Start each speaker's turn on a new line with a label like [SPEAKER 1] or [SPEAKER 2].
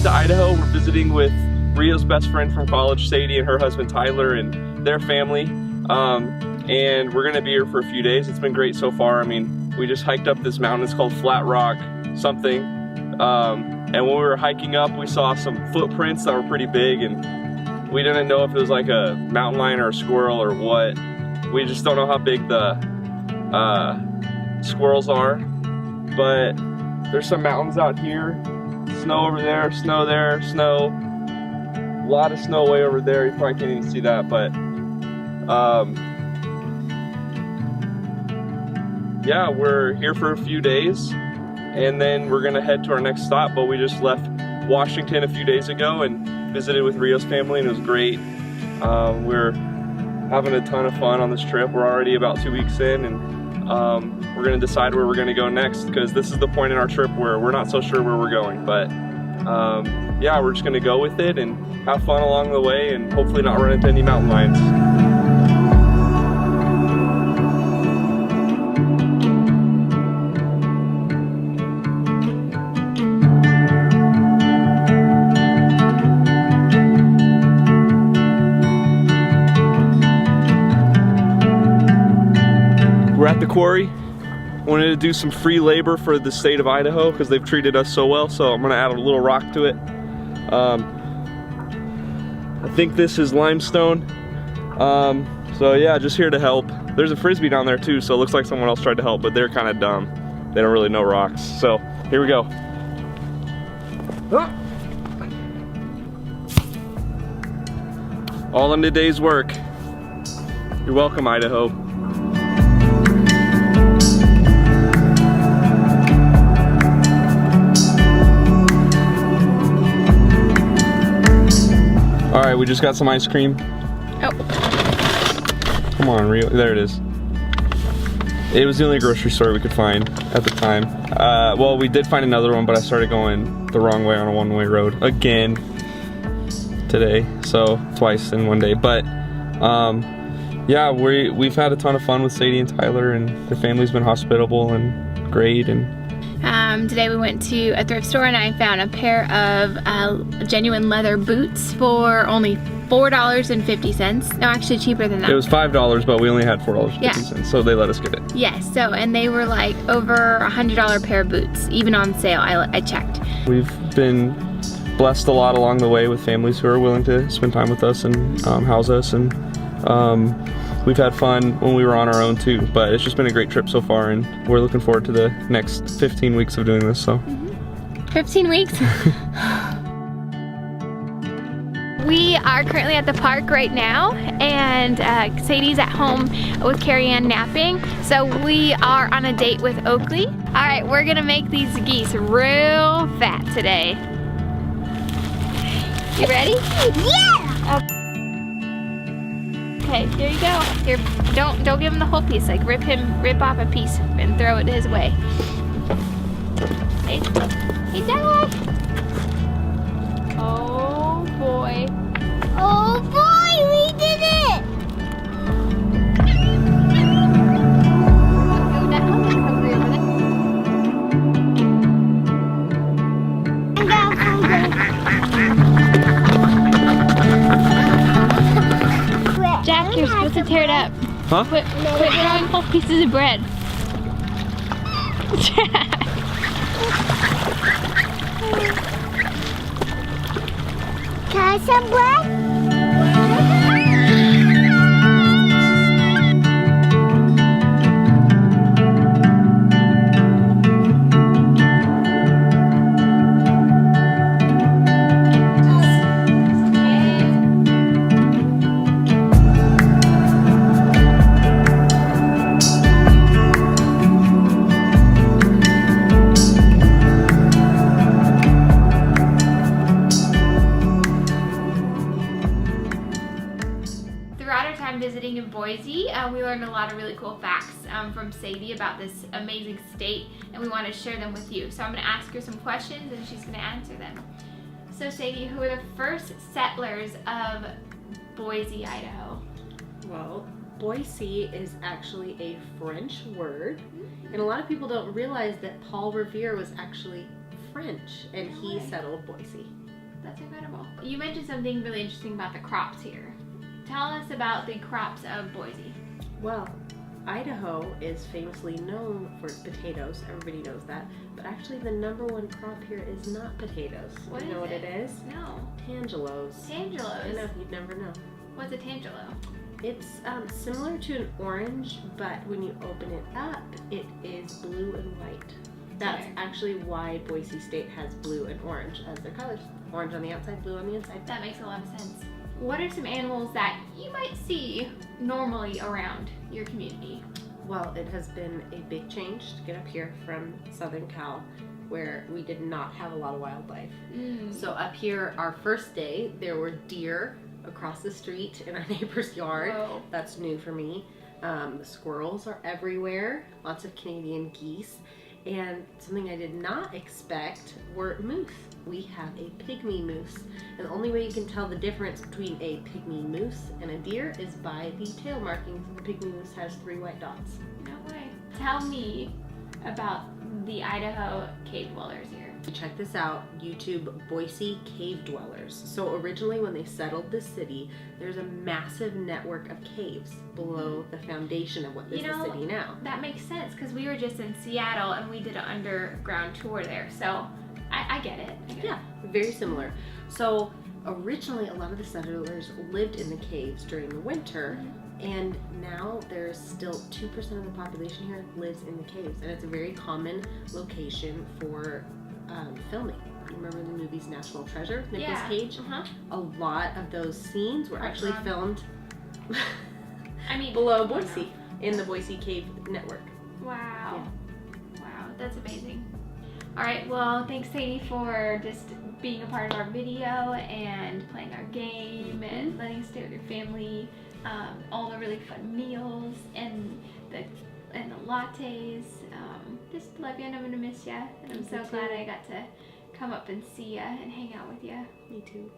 [SPEAKER 1] to Idaho. We're visiting with Rio's best friend from college, Sadie, and her husband Tyler and their family. And we're gonna be here for a few days. It's been great so far. I mean, we just hiked up this mountain. It's called Flat Rock something. And when we were hiking up, we saw some footprints that were pretty big, and we didn't know if it was like a mountain lion or a squirrel or what. We just don't know how big the squirrels are. But there's some mountains out here. Snow over there, snow there, snow. A lot of snow way over there. You probably can't even see that, but yeah, we're here for a few days and then we're gonna head to our next stop. But we just left Washington a few days ago and visited with Rio's family, and it was great. We're having a ton of fun on this trip. We're already about 2 weeks in, and we're gonna decide where we're gonna go next, because this is the point in our trip where we're not so sure where we're going. But yeah, we're just gonna go with it and have fun along the way and hopefully not run into any mountain lions. We're at the quarry. Wanted to do some free labor for the state of Idaho because they've treated us so well, so I'm gonna add a little rock to it. I think this is limestone. So yeah, just here to help. There's a frisbee down there too, so it looks like someone else tried to help, but they're kind of dumb. They don't really know rocks. So here we go. All in a day's work. You're welcome, Idaho. All right, we just got some ice cream. Oh. Come on, Rio. There it is. It was the only grocery store we could find at the time. Well, we did find another one, but I started going the wrong way on a one-way road again today. So twice in one day. But yeah, we've had a ton of fun with Sadie and Tyler, and their family's been hospitable and great. And
[SPEAKER 2] today we went to a thrift store and I found a pair of genuine leather boots for only $4.50. No, actually cheaper than that.
[SPEAKER 1] It was $5, but we only had $4.50, yeah. So they let us get it.
[SPEAKER 2] Yes, so, and they were like over $100 pair of boots, even on sale. I checked.
[SPEAKER 1] We've been blessed a lot along the way with families who are willing to spend time with us and house us, and we've had fun when we were on our own too, but it's just been a great trip so far, and we're looking forward to the next 15 weeks of doing this. So
[SPEAKER 2] 15 weeks? We are currently at the park right now, and Sadie's at home with Carrie Ann napping, so we are on a date with Oakley. All right, we're gonna make these geese real fat today. You ready? Yeah! Okay, here you go. Here, don't give him the whole piece. Like rip off a piece and throw it his way. Hey, Dad. Oh boy. Oh boy, we did it! Jack, you're supposed to tear it up.
[SPEAKER 1] Huh?
[SPEAKER 2] Quit throwing whole pieces of bread. Jack. Can I have some bread? Visiting in Boise, we learned a lot of really cool facts from Sadie about this amazing state, and we want to share them with you. So I'm going to ask her some questions and she's going to answer them. So Sadie, who were the first settlers of Boise, Idaho?
[SPEAKER 3] Well, Boise is actually a French word, and a lot of people don't realize that Paul Revere was actually French, and he settled Boise.
[SPEAKER 2] That's incredible. You mentioned something really interesting about the crops here. Tell us about the crops of Boise.
[SPEAKER 3] Well, Idaho is famously known for its potatoes. Everybody knows that. But actually, the number one crop here is not potatoes.
[SPEAKER 2] What
[SPEAKER 3] you know
[SPEAKER 2] is
[SPEAKER 3] what
[SPEAKER 2] it?
[SPEAKER 3] it is?
[SPEAKER 2] No.
[SPEAKER 3] Tangelos.
[SPEAKER 2] Tangelos.
[SPEAKER 3] I know, you'd never know.
[SPEAKER 2] What's a tangelo?
[SPEAKER 3] It's similar to an orange, but when you open it up, it is blue and white. That's
[SPEAKER 2] Okay.
[SPEAKER 3] actually why Boise State has blue and orange as their colors. Orange on the outside, blue on the inside.
[SPEAKER 2] That makes a lot of sense. What are some animals that you might see normally around your community?
[SPEAKER 3] Well, it has been a big change to get up here from Southern Cal, where we did not have a lot of wildlife. So up here, our first day, there were deer across the street in our neighbor's yard.
[SPEAKER 2] Whoa.
[SPEAKER 3] That's new for me. The squirrels are everywhere, lots of Canadian geese. And something I did not expect were moose. We have a pygmy moose. And the only way you can tell the difference between a pygmy moose and a deer is by the tail markings. The pygmy moose has 3 white dots.
[SPEAKER 2] No way. Tell me about the Idaho cave dwellers here.
[SPEAKER 3] Check this out, YouTube Boise cave dwellers. So originally when they settled this city, there's a massive network of caves below the foundation of what is the city now.
[SPEAKER 2] That makes sense because we were just in Seattle and we did an underground tour there. So I get it.
[SPEAKER 3] Yeah, very similar. So originally a lot of the settlers lived in the caves during the winter, and now there's still 2% of the population here lives in the caves, and it's a very common location for filming. You remember the movie's National Treasure, Nicolas Cage? A lot of those scenes were actually filmed below Boise, in the Boise Cave Network.
[SPEAKER 2] Wow. Wow, that's amazing. All right, well, thanks Sadie for just being a part of our video and playing our game and letting us stay with your family, all the really fun meals and the lattes. Just love you and I'm gonna miss you. And I'm so glad I got to come up and see you and hang out with you.
[SPEAKER 3] Me too.